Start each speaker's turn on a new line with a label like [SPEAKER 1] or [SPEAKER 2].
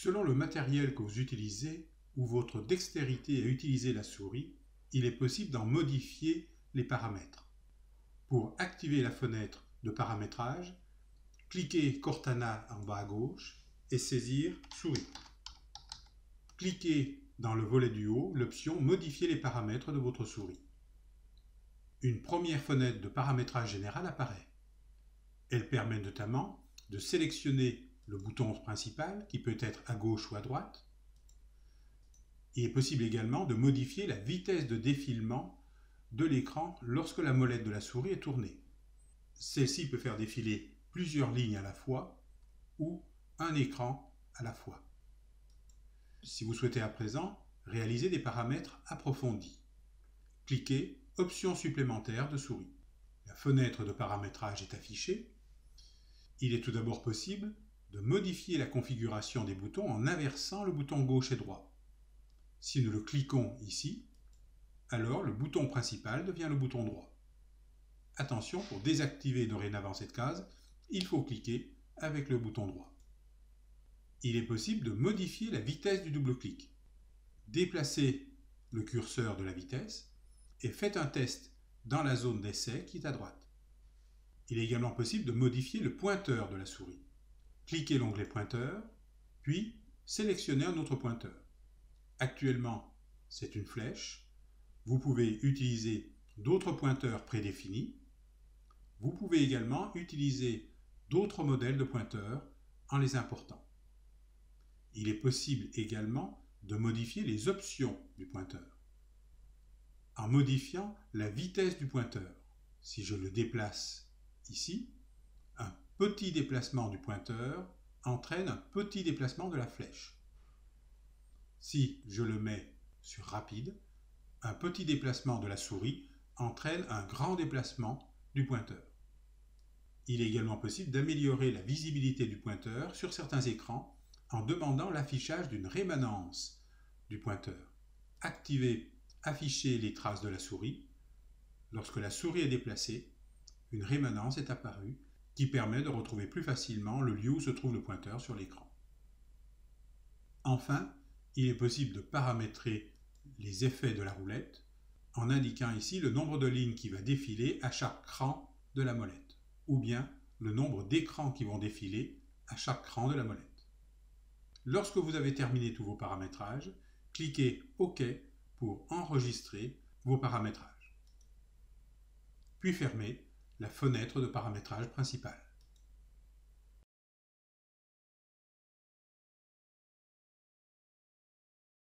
[SPEAKER 1] Selon le matériel que vous utilisez ou votre dextérité à utiliser la souris, il est possible d'en modifier les paramètres. Pour activer la fenêtre de paramétrage, cliquez Cortana en bas à gauche et saisir souris. Cliquez dans le volet du haut l'option Modifier les paramètres de votre souris. Une première fenêtre de paramétrage général apparaît. Elle permet notamment de sélectionner le bouton principal qui peut être à gauche ou à droite. Il est possible également de modifier la vitesse de défilement de l'écran lorsque la molette de la souris est tournée. Celle-ci peut faire défiler plusieurs lignes à la fois ou un écran à la fois. Si vous souhaitez à présent réaliser des paramètres approfondis, cliquez Options supplémentaires de souris. La fenêtre de paramétrage est affichée. Il est tout d'abord possible de modifier la configuration des boutons en inversant le bouton gauche et droit. Si nous le cliquons ici, alors le bouton principal devient le bouton droit. Attention, pour désactiver dorénavant cette case, il faut cliquer avec le bouton droit. Il est possible de modifier la vitesse du double-clic. Déplacez le curseur de la vitesse et faites un test dans la zone d'essai qui est à droite. Il est également possible de modifier le pointeur de la souris. Cliquez l'onglet Pointeur, puis sélectionnez un autre pointeur. Actuellement, c'est une flèche. Vous pouvez utiliser d'autres pointeurs prédéfinis. Vous pouvez également utiliser d'autres modèles de pointeurs en les important. Il est possible également de modifier les options du pointeur en modifiant la vitesse du pointeur. Si je le déplace ici, un petit déplacement du pointeur entraîne un petit déplacement de la flèche. Si je le mets sur rapide, un petit déplacement de la souris entraîne un grand déplacement du pointeur. Il est également possible d'améliorer la visibilité du pointeur sur certains écrans en demandant l'affichage d'une rémanence du pointeur. Activez Afficher les traces de la souris. Lorsque la souris est déplacée, une rémanence est apparue qui permet de retrouver plus facilement le lieu où se trouve le pointeur sur l'écran. Enfin, il est possible de paramétrer les effets de la roulette en indiquant ici le nombre de lignes qui va défiler à chaque cran de la molette, ou bien le nombre d'écrans qui vont défiler à chaque cran de la molette. Lorsque vous avez terminé tous vos paramétrages, cliquez OK pour enregistrer vos paramétrages. Puis fermez la fenêtre de paramétrage principale.